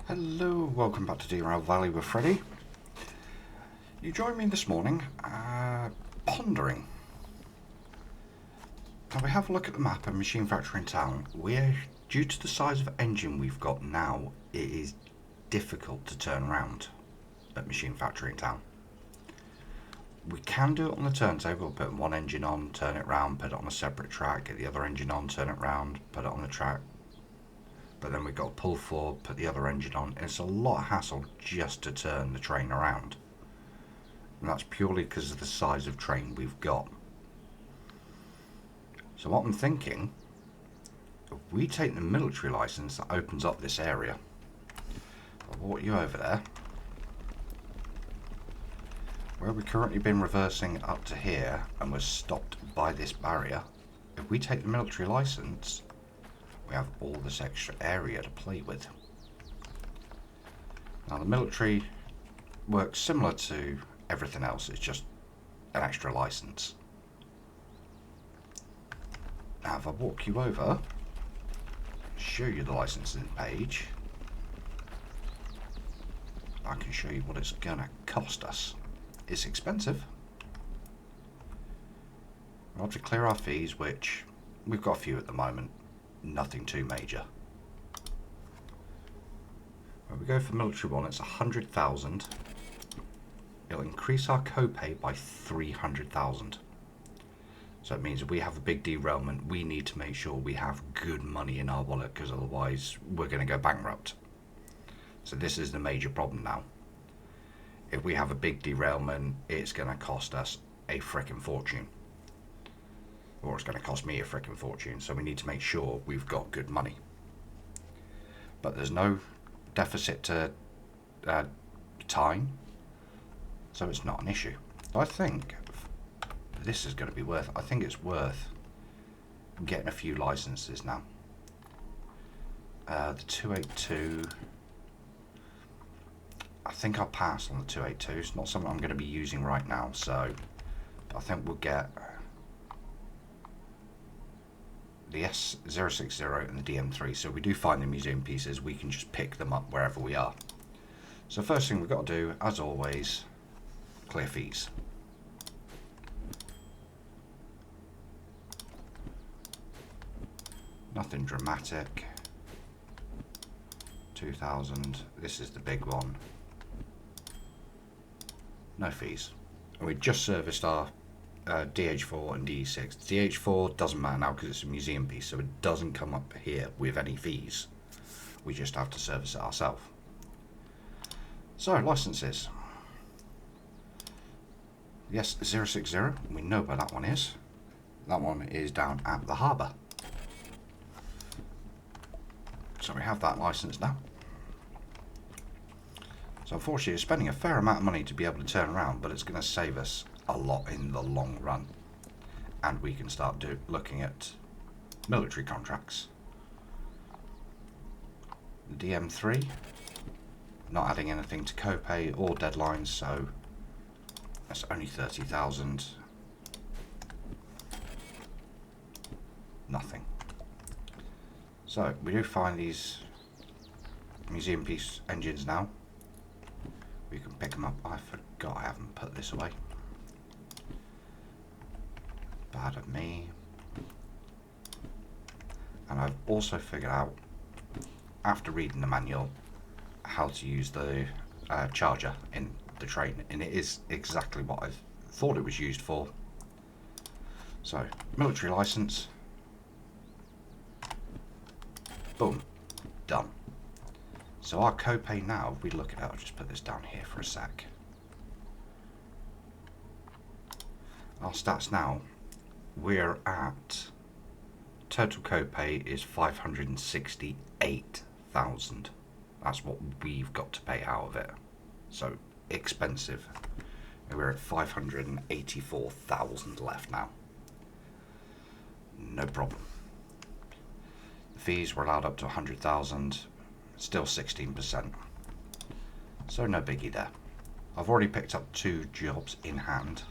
Hello, welcome back to Derail Valley with Freddy. You joined me this morning, pondering. Now we have a look at the map of Machine Factory in town. Due to the size of engine we've got now, it is difficult to turn around at Machine Factory in town. We can do it on the turntable, put one engine on, turn it round, put it on a separate track, get the other engine on, turn it round, put it on the track. But then we've got to pull forward, put the other engine on. It's a lot of hassle just to turn the train around. And that's purely because of the size of train we've got. So what I'm thinking, if we take the military license that opens up this area, I'll walk you over there, where we've currently been reversing up to here and we're stopped by this barrier. If we take the military license, we have all this extra area to play with. Now the military works similar to everything else, it's just an extra license. Now if I walk you over, show you the licensing page, I can show you what it's gonna cost us. It's expensive. We'll have to clear our fees, which we've got a few at the moment. Nothing too major. When we go for military one, it's 100,000. It'll increase our copay by 300,000. So it means if we have a big derailment, we need to make sure we have good money in our wallet, because otherwise we're going to go bankrupt. So this is the major problem now. If we have a big derailment, it's going to cost us a frickin' fortune. Or it's going to cost me a frickin' fortune, so we need to make sure we've got good money. But there's no deficit to time, so it's not an issue. I think this is going to be worth, I think it's worth getting a few licenses now. The 282, I think I'll pass on the 282. It's not something I'm going to be using right now, so I think we'll get the S060 and the DM3, so if we do find the museum pieces, we can just pick them up wherever we are. So first thing we've got to do, as always, clear fees. Nothing dramatic. 2,000, this is the big one. No fees. And we just serviced our DH4 and DE6. DH4 doesn't matter now because it's a museum piece, so it doesn't come up here with any fees. We just have to service it ourselves. So, licenses. Yes, 060, we know where that one is. That one is down at the harbour. So we have that license now. So unfortunately, it's spending a fair amount of money to be able to turn around, but it's going to save us a lot in the long run, and we can start looking at military contracts. The DM3, not adding anything to copay or deadlines, so that's only 30,000. Nothing. So we do find these museum piece engines now. We can pick them up. I forgot I haven't put this away. Bad of me. And I've also figured out, after reading the manual, how to use the charger in the train, and it is exactly what I thought it was used for. So, military license. Boom. Done. So our copay now, if we look at it, I'll just put this down here for a sec. Our stats now, we're at, total copay is 568,000. That's what we've got to pay out of it. So expensive. We're at 584,000 left now. No problem. The fees were allowed up to 100,000, still 16%. So no biggie there. I've already picked up 2 jobs in hand.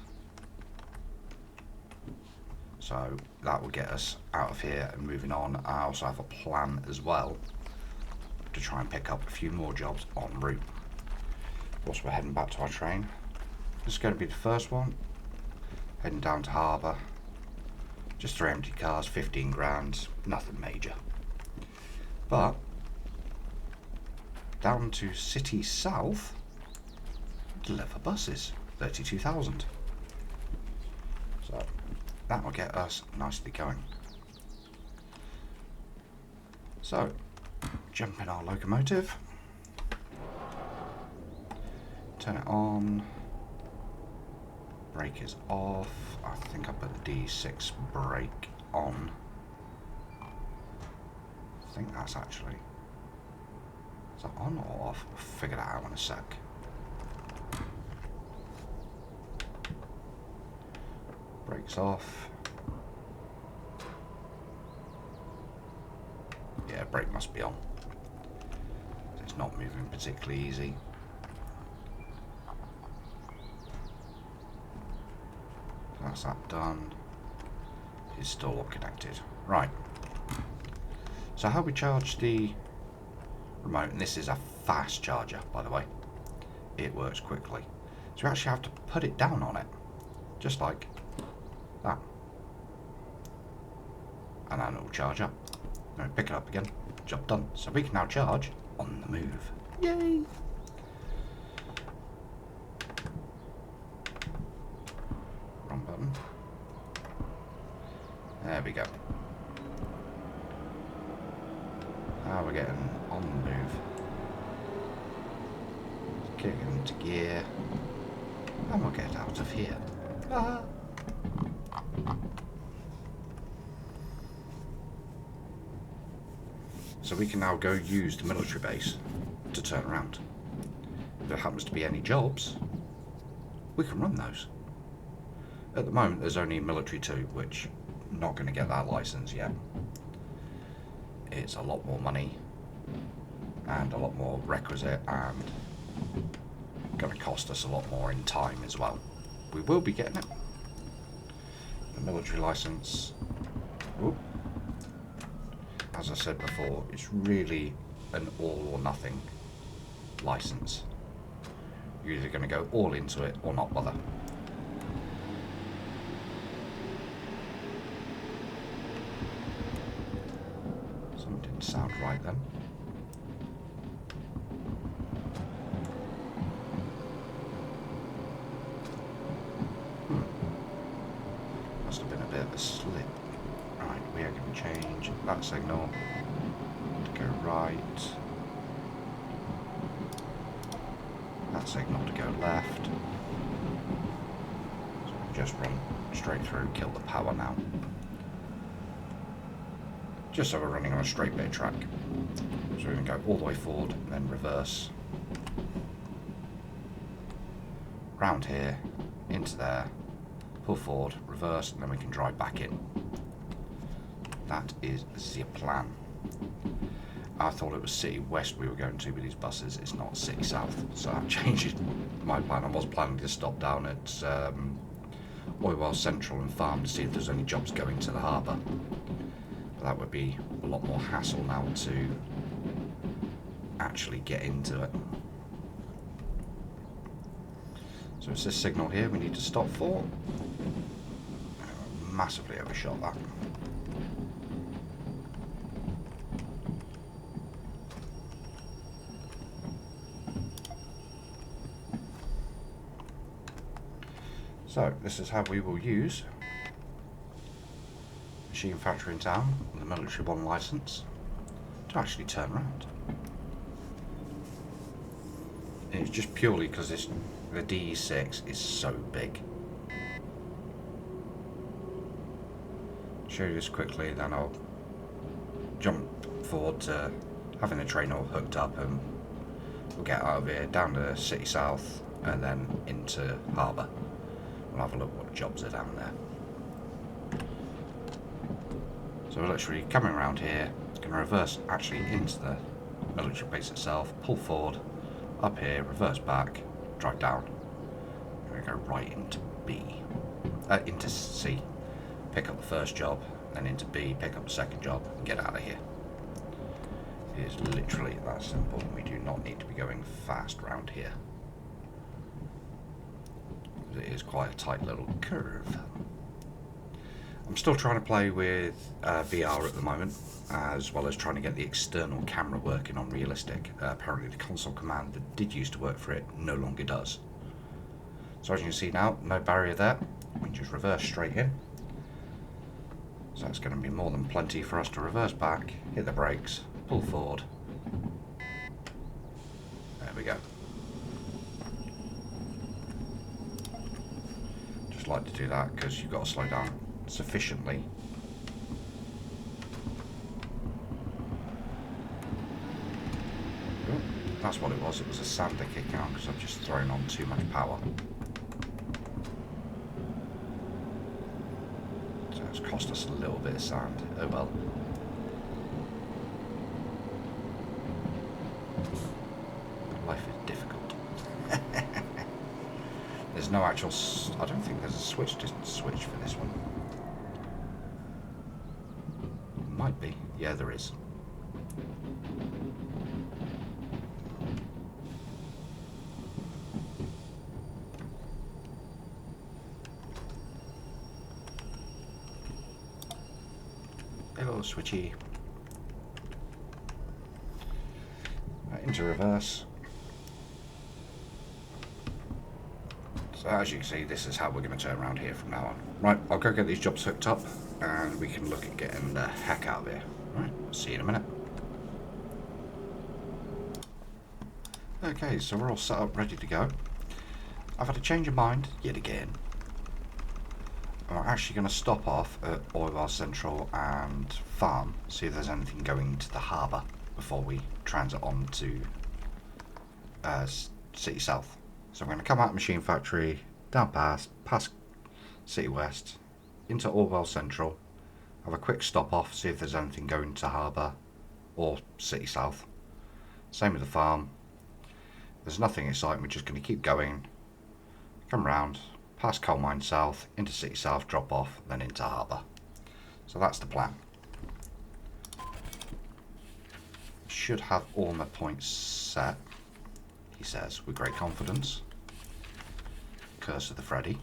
So that will get us out of here and moving on. I also have a plan as well to try and pick up a few more jobs en route. Whilst we're heading back to our train. This is going to be the first one. Heading down to harbour. Just 3 empty cars, 15 grand, nothing major. But down to City South, deliver buses, 32,000. So that will get us nicely going. So, jump in our locomotive, turn it on, brake is off. I think I put the D6 brake on. I think that's actually, is that on or off? We'll figure that out in a sec. Brakes off. Yeah, brake must be on. It's not moving particularly easy. That's that done. It's still all connected. Right. So how we charge the remote, and this is a fast charger, by the way. It works quickly. So we actually have to put it down on it. Just like that. And then it'll charge up. Then we pick it up again. Job done. So we can now charge on the move. Yay! Wrong button. There we go. Now we're getting on the move. Kick it into gear. And we'll get out of here. Ah. So we can now go use the military base to turn around. If there happens to be any jobs, we can run those. At the moment there's only military 2, which I'm not going to get that license yet. It's a lot more money and a lot more requisite and going to cost us a lot more in time as well. We will be getting it. The military license, whoop, as I said before, it's really an all or nothing license. You're either going to go all into it or not bother. Something didn't sound right then. Must have been a bit of a slip. Right, we are going to change that signal to go right. That signal to go left. So we just run straight through, kill the power now. Just so we're running on a straight bit of track. So we're going to go all the way forward and then reverse. Round here, into there, pull forward, reverse, and then we can drive back in. That is the plan. I thought it was City West we were going to with these buses. It's not City South, so that changes my plan. I was planning to stop down at Oilwell Central and Farm to see if there's any jobs going to the harbour. But that would be a lot more hassle now to actually get into it. So it's this signal here we need to stop for. Massively overshot that. So this is how we will use Machine Factory in Town with the Military 1 license to actually turn around. And it's just purely because the D6 is so big. Show you this quickly, then I'll jump forward to having the train all hooked up and we'll get out of here down to City South and then into harbour. We'll have a look what jobs are down there. So we're literally coming around here, going to reverse actually into the military base itself, pull forward, up here, reverse back, drive down. We're going to go right into into C, pick up the first job, then into B, pick up the second job, and get out of here. It is literally that simple. We do not need to be going fast round here. It is quite a tight little curve. I'm still trying to play with VR at the moment, as well as trying to get the external camera working on realistic. Apparently the console command that did used to work for it no longer does. So as you can see now, no barrier there. We can just reverse straight in. So it's going to be more than plenty for us to reverse back, hit the brakes, pull forward. There we go. Just like to do that because you've got to slow down sufficiently. Oh, that's what it was. It was a sander kicking on because I've just thrown on too much power. So it's cost us a little bit of sand. Oh well. Life is difficult. There's no actual... I don't think there's a switch to switch for this one. Might be. Yeah, there is. Hello, switchy. Right, into reverse. So as you can see, this is how we're going to turn around here from now on. Right, I'll go get these jobs hooked up and we can look at getting the heck out of here. Right, see you in a minute. Okay, so we're all set up, ready to go. I've had a change of mind yet again. I'm actually going to stop off at Oil Central and Farm, see if there's anything going to the harbour before we transit on to City South. So I'm going to come out of Machine Factory, down past City West, into Orwell Central, have a quick stop off, see if there's anything going to Harbour or City South. Same with the farm. There's nothing exciting, we're just going to keep going, come round, past Coal Mine South, into City South, drop off, then into Harbour. So that's the plan. Should have all my points set, he says with great confidence. Curse of the Freddy.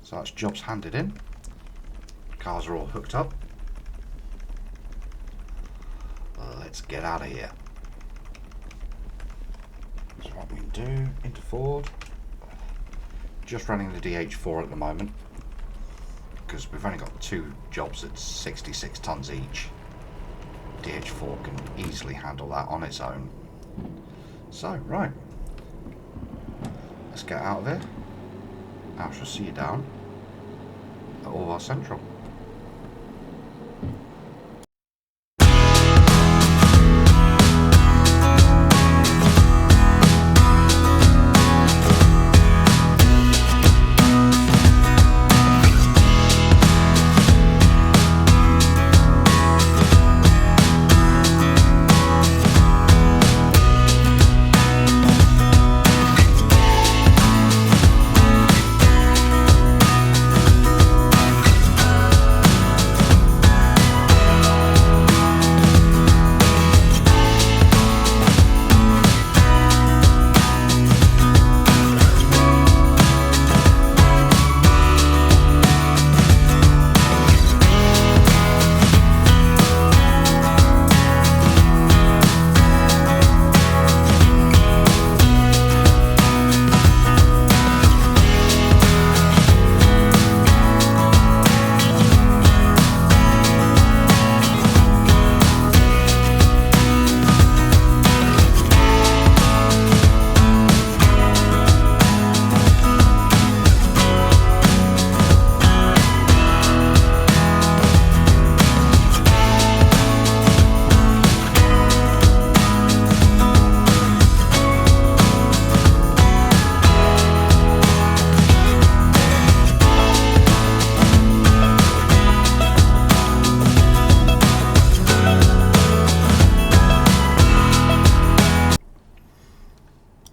So that's jobs handed in. Cars are all hooked up. Let's get out of here. So what we can do, into Ford. Just running the DH4 at the moment because we've only got 2 jobs at 66 tons each. DH4 can easily handle that on its own. So, right. Let's get out of here. I shall see you down at Orwell Central.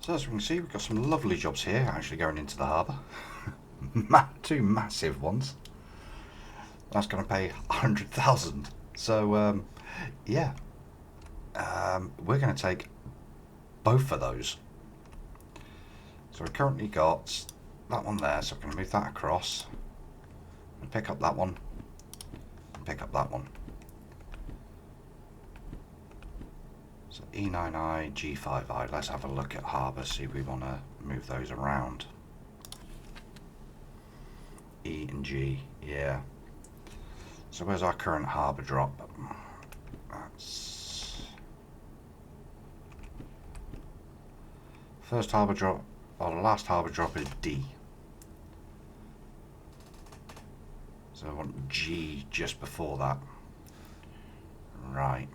So as we can see, we've got some lovely jobs here actually going into the harbour. 2 massive ones. That's going to pay 100,000. So yeah, we're going to take both of those. So we've currently got that one there, so I'm going to move that across and pick up that one and pick up that one. So E9I, G5I, let's have a look at harbour, see if we want to move those around. E and G, yeah. So where's our current harbour drop? That's first harbour drop, or the last harbour drop is D. So I want G just before that. Right.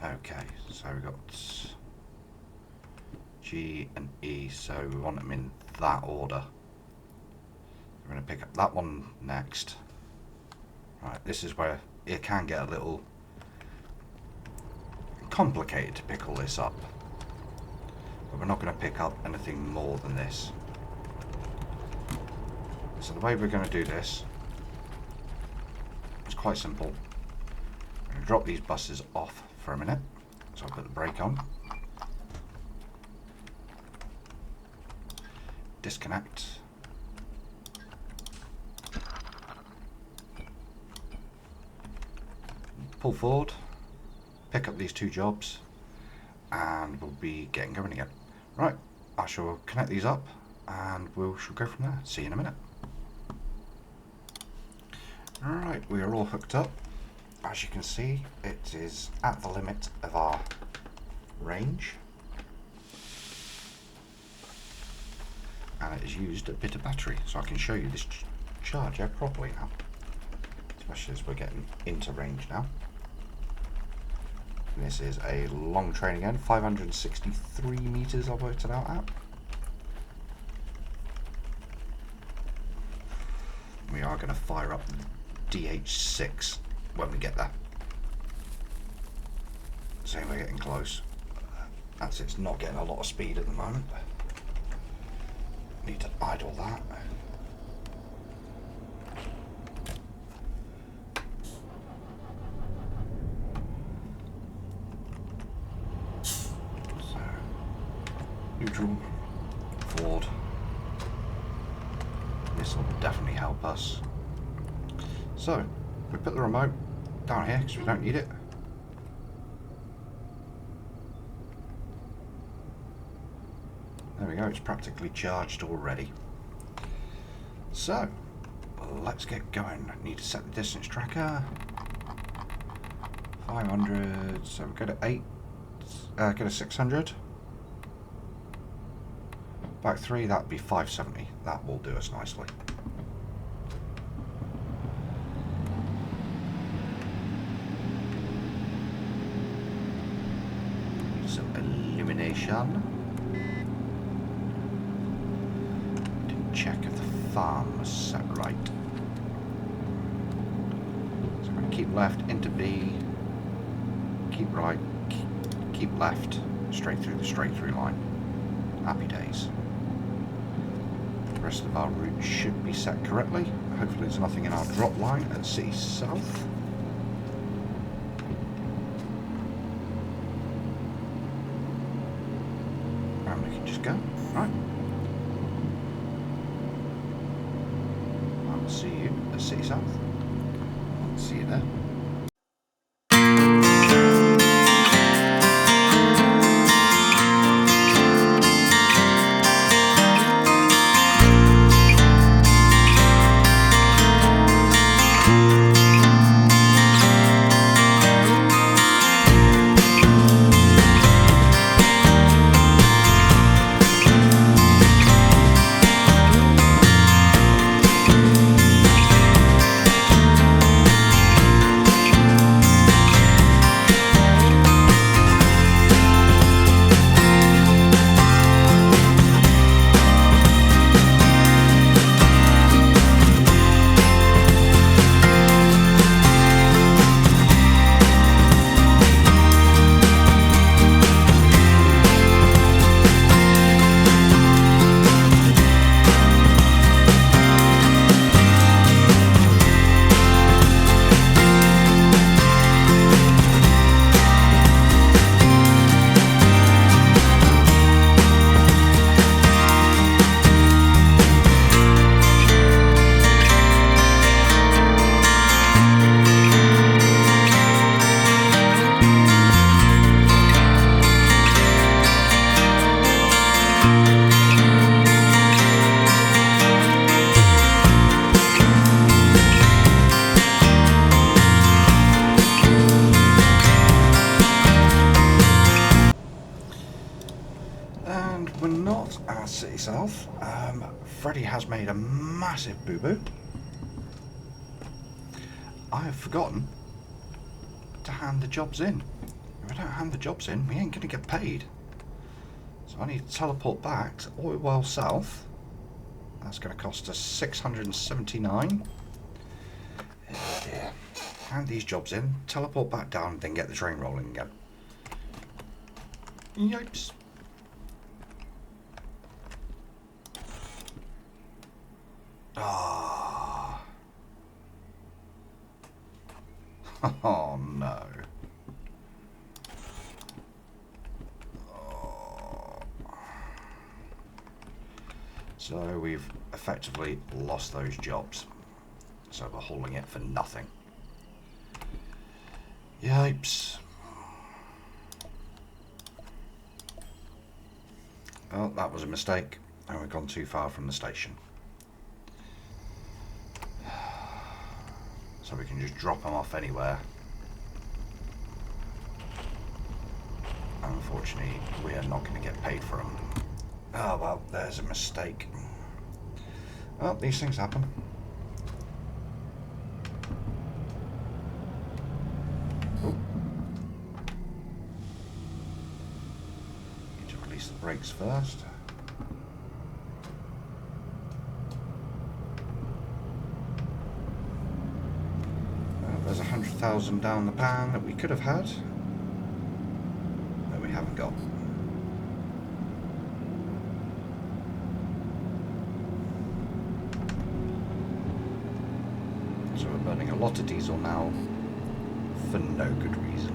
Okay, so we've got G and E, so we want them in that order. We're going to pick up that one next. Right, this is where it can get a little complicated to pick all this up. But we're not going to pick up anything more than this. So the way we're going to do this is quite simple. I'm going to drop these buses off for a minute. So I'll put the brake on. Disconnect. Pull forward, pick up these two jobs, and we'll be getting going again. Right, I shall connect these up and we shall go from there. See you in a minute. Alright, we are all hooked up. As you can see, it is at the limit of our range. And it has used a bit of battery, so I can show you this charger properly now. Especially as we're getting into range now. And this is a long train again, 563 meters I worked it out at. We are going to fire up DH6 when we get there. So we're getting close. As it's not getting a lot of speed at the moment. Need to idle that. Neutral, forward. This will definitely help us. So, we put the remote down here because we don't need it. There we go, it's practically charged already. So, let's get going. Need to set the distance tracker. 500, so we go to 8, go to 600. Back 3, that'd be 570. That will do us nicely. Some illumination. Didn't check if the farm was set right. So I'm going to keep left into B, keep right, keep left, straight through the straight through line. Happy days. The rest of our route should be set correctly. Hopefully there's nothing in our drop line at City South. And we can just go. Right. I'll see you at City South. I'll see you there. City South. Freddy has made a massive boo-boo. I have forgotten to hand the jobs in. If I don't hand the jobs in, we ain't going to get paid. So I need to teleport back to Oil Well South. That's going to cost us 679. Oh dear. Hand these jobs in, teleport back down, then get the train rolling again. Yipes. Ah. Oh no. Oh. So we've effectively lost those jobs. So we're hauling it for nothing. Yipes. Well, that was a mistake, and we've gone too far from the station. So we can just drop them off anywhere. Unfortunately, we are not going to get paid for them. Oh well, there's a mistake. Well, these things happen. Oh. Need to release the brakes first. There's 100,000 down the pan that we could have had, that we haven't got. So we're burning a lot of diesel now for no good reason.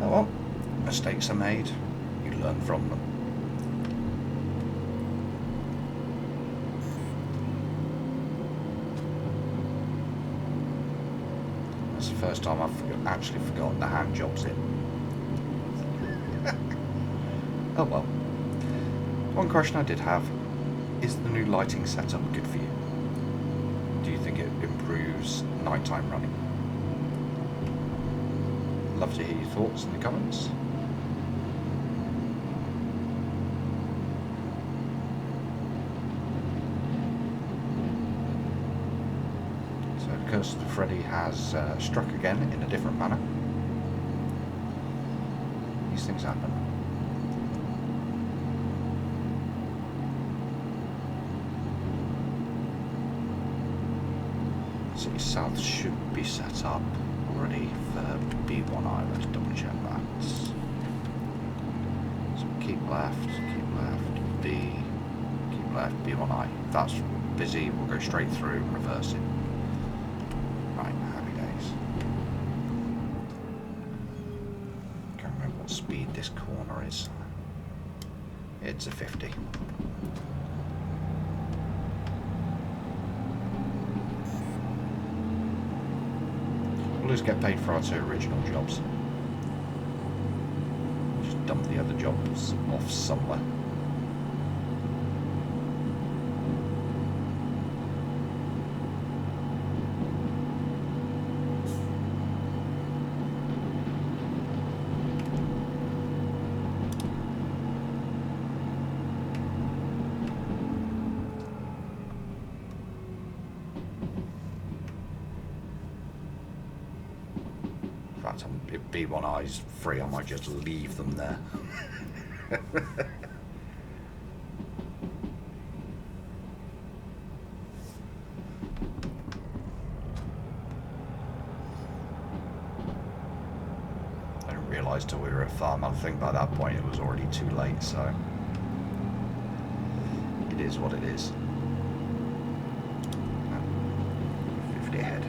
Oh well, mistakes are made, you learn from them. That's the first time I've actually forgotten the hand jobs in. Oh well. One question I did have, is the new lighting setup good for you? Do you think it improves nighttime running? Love to hear your thoughts in the comments. So because Freddy has struck again in a different manner, these things happen. City South should be set up already for B1I. Let's double check that. So keep left, B, keep left, B1I. If that's busy, we'll go straight through and reverse it. Right, happy days. Can't remember what speed this corner is. It's a 50. We'll just get paid for our 2 original jobs. Just dump the other jobs off somewhere. If B1I's free, I might just leave them there. I didn't realise till we were at farm. I think by that point it was already too late, so it is what it is. 50 ahead.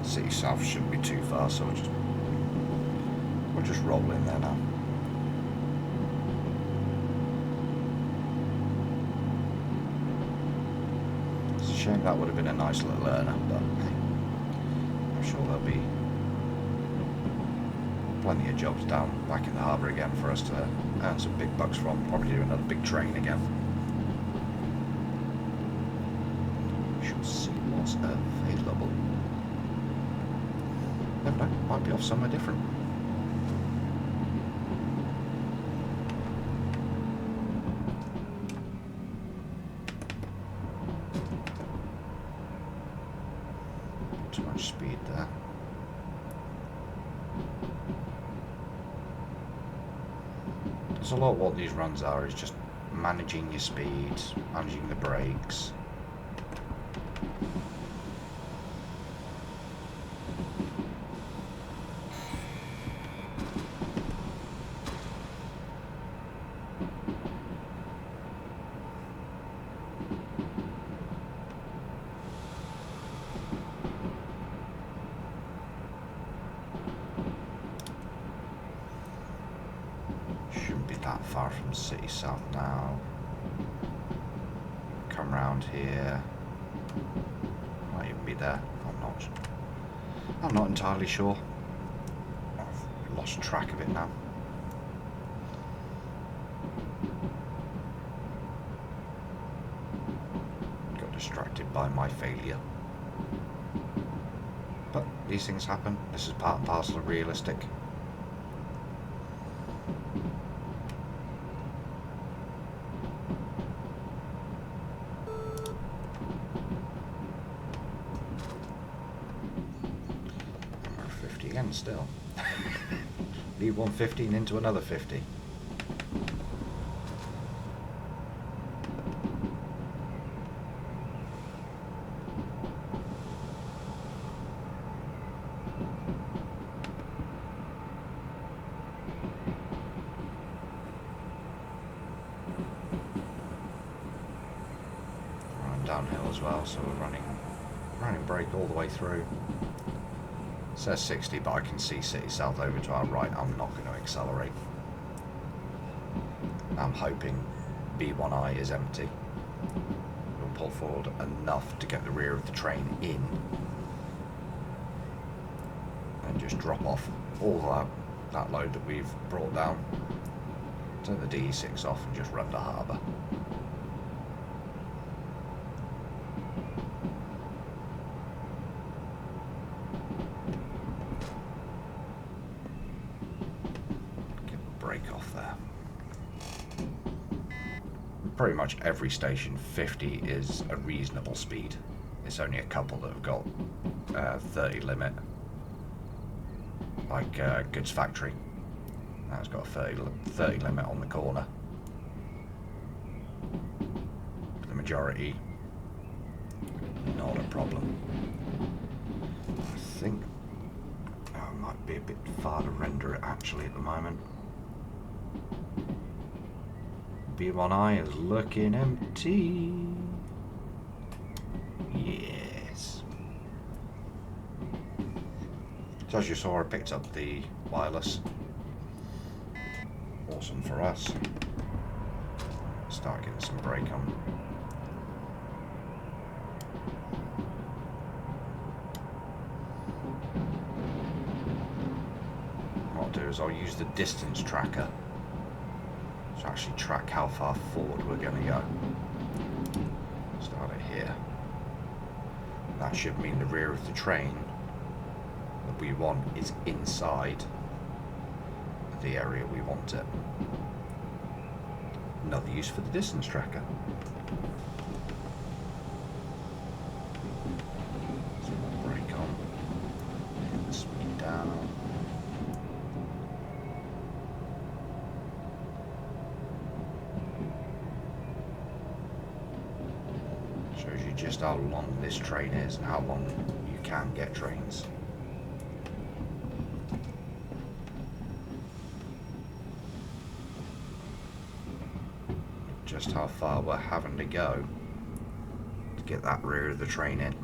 City South shouldn't be too far, so we'll just roll in there now. It's a shame, that would have been a nice little earner, but I'm sure there'll be plenty of jobs down back in the harbour again for us to earn some big bucks from. Probably do another big train again. We shall see what's available. Never know, might be off somewhere different. Too much speed there. There's a lot what these runs are, is just managing your speeds, managing the brakes. That far from City South now. Come round here. Might even be there. I'm not entirely sure. I've lost track of it now. Got distracted by my failure. But these things happen. This is part and parcel of realistic. Again still. Leave 115 into another 50. Running downhill as well, so we're running brake all the way through. It says 60, but I can see City South over to our right. I'm not going to accelerate. I'm hoping B1I is empty. We'll pull forward enough to get the rear of the train in and just drop off all that load that we've brought down. Turn the DE6 off and just run to harbour. Pretty much every station, 50 is a reasonable speed. It's only a couple that have got 30 limit, like Goods Factory. That's got a 30 limit on the corner. For the majority, not a problem. I think it might be a bit far to render it actually at the moment. B1I is looking empty. Yes. So as you saw, I picked up the wireless. Awesome for us. Start getting some brake on. What I'll do is I'll use the distance tracker to actually track how far forward we're going to go. Start it here. That should mean the rear of the train that we want is inside the area we want it. Another use for the distance tracker. So we'll brake on, hit the speed down. Shows you just how long this train is and how long you can get trains. Just how far we're having to go to get that rear of the train in.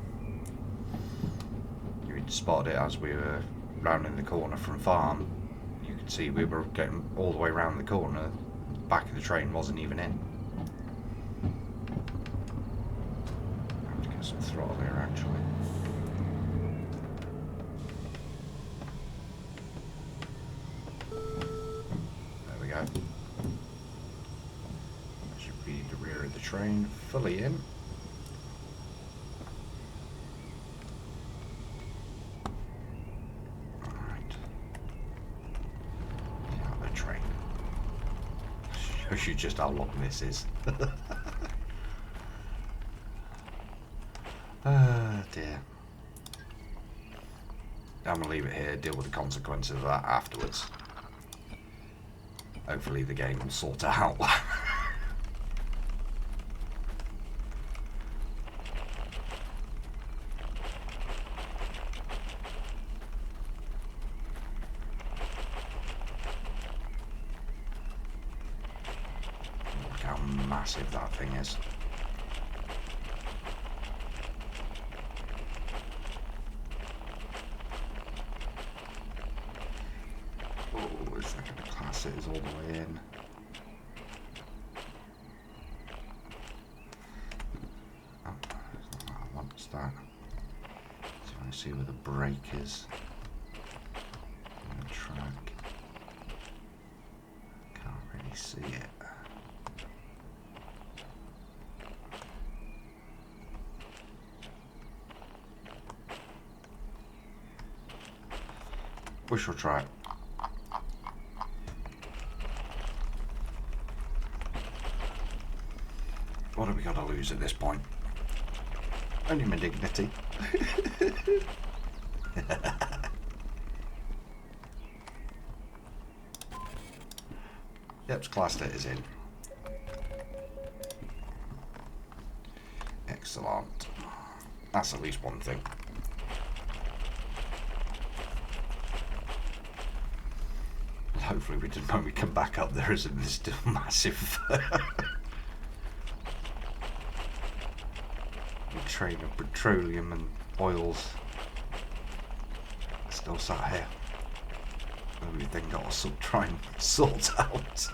You spotted it as we were rounding the corner from farm. You could see we were getting all the way around the corner. The back of the train wasn't even in. I have to get some throttle here actually. There we go. The rear of the train fully in. shows you just how long this is. Oh dear. I'm going to leave it here, deal with the consequences of that afterwards. Hopefully the game will sort it out. Look how massive that thing is. Oh, is that going to class it all the way in? Oh, it's not what I want, it's that. So I see where the brake is. On the track. Can't really see it. We shall try. What have we got to lose at this point? Only my dignity. Yep, classed it as in. Excellent. That's at least one thing. Hopefully we didn't, when we come back up there isn't this still massive train of petroleum and oils still sat here. We've then got to try and sort out.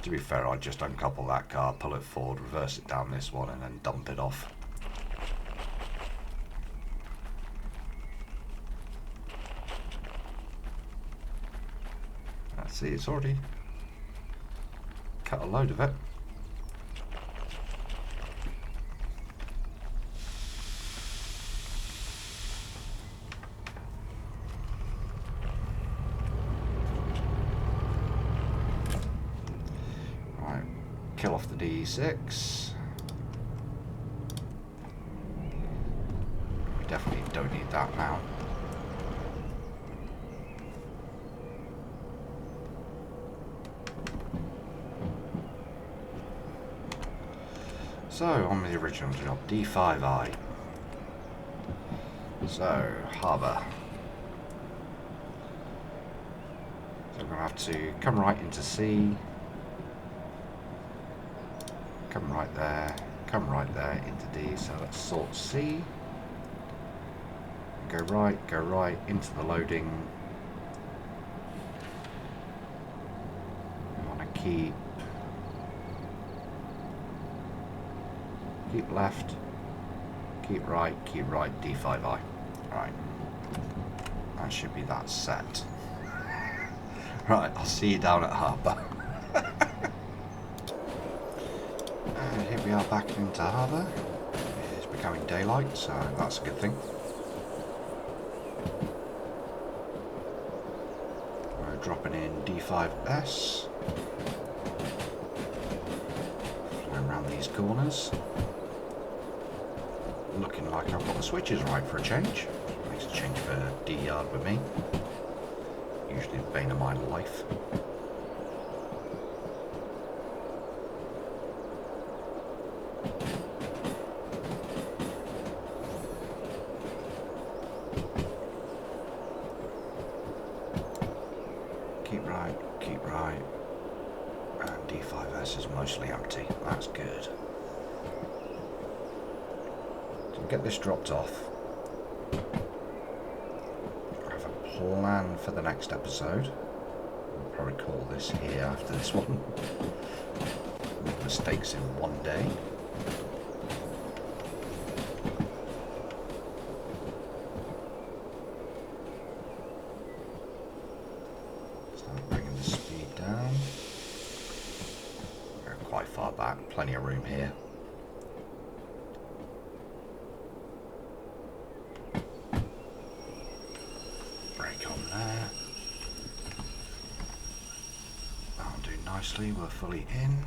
To be fair, I'd just uncouple that car, pull it forward, reverse it down this one and then dump it off. See, it's already cut a load of it. Right, kill off the D6. We definitely don't need that now. So, on with the original job, D5I. So, harbour. So we're going to have to come right into C. Come right there into D. So let's sort C. Go right into the loading. We want to keep left, keep right, D5I. Right. That should be that set. Right, I'll see you down at harbour. And here we are back into harbour. It's becoming daylight, so that's a good thing. We're dropping in D5S. Flying around these corners. Looking like I've got the switches right for a change. Makes a change for D yard with me. Usually the bane of my life. Keep right. And D5S is mostly empty. That's good. Get this dropped off. I have a plan for the next episode. I'll probably call this here after this one. Make mistakes in one day. Start bringing the speed down. We're quite far back, plenty of room here. obviously we're fully in.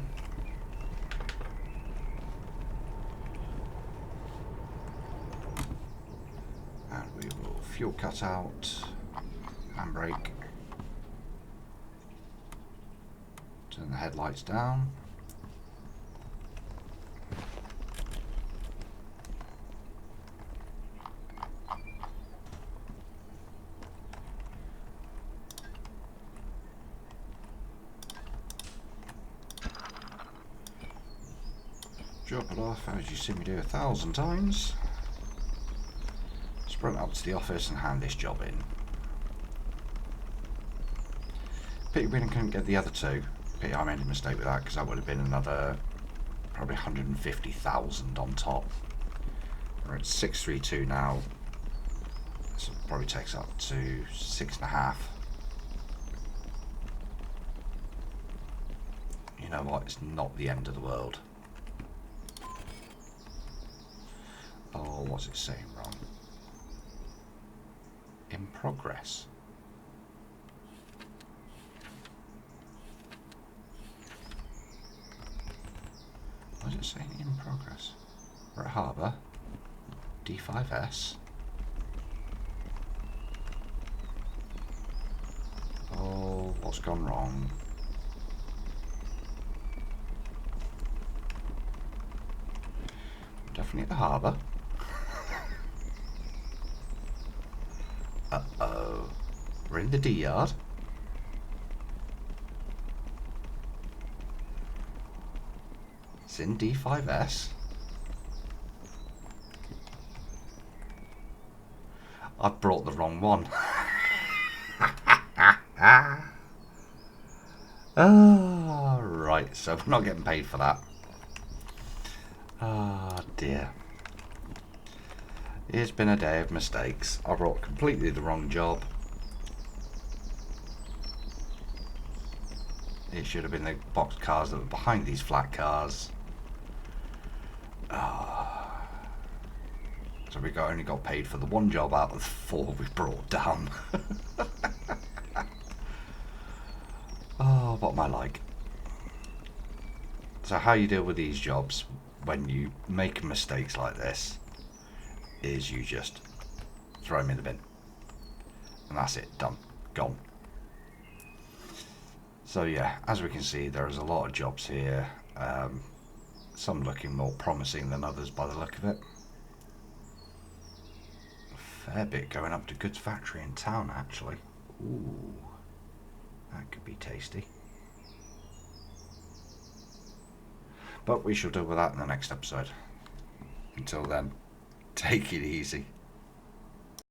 And we will fuel cut out, handbrake, turn the headlights down. Drop it off as you see me do 1,000 times. Sprint up to the office and hand this job in. Pity we couldn't get the other two. Pity I made a mistake with that, because that would have been another probably 150,000 on top. We're at 632 now. So it probably takes up to 6.5. You know what? It's not the end of the world. Oh, what's it saying wrong? In progress. What is it saying in progress? We're at Harbour. D5S. Oh, what's gone wrong? Definitely at the harbour. Uh-oh. We're in the D yard. It's in D5S. I've brought the wrong one. Oh, right, so we're not getting paid for that. Oh dear. It's been a day of mistakes. I brought completely the wrong job. It should have been the box cars that were behind these flat cars. So we only got paid for the one job out of the 4 we brought down. Oh, what am I like? So how you deal with these jobs when you make mistakes like this is you just throw them in the bin. And that's it, done, gone. So yeah, as we can see, there's a lot of jobs here. Some looking more promising than others by the look of it. A fair bit going up to goods factory in town, actually. Ooh, that could be tasty. But we shall deal with that in the next episode. Until then, take it easy.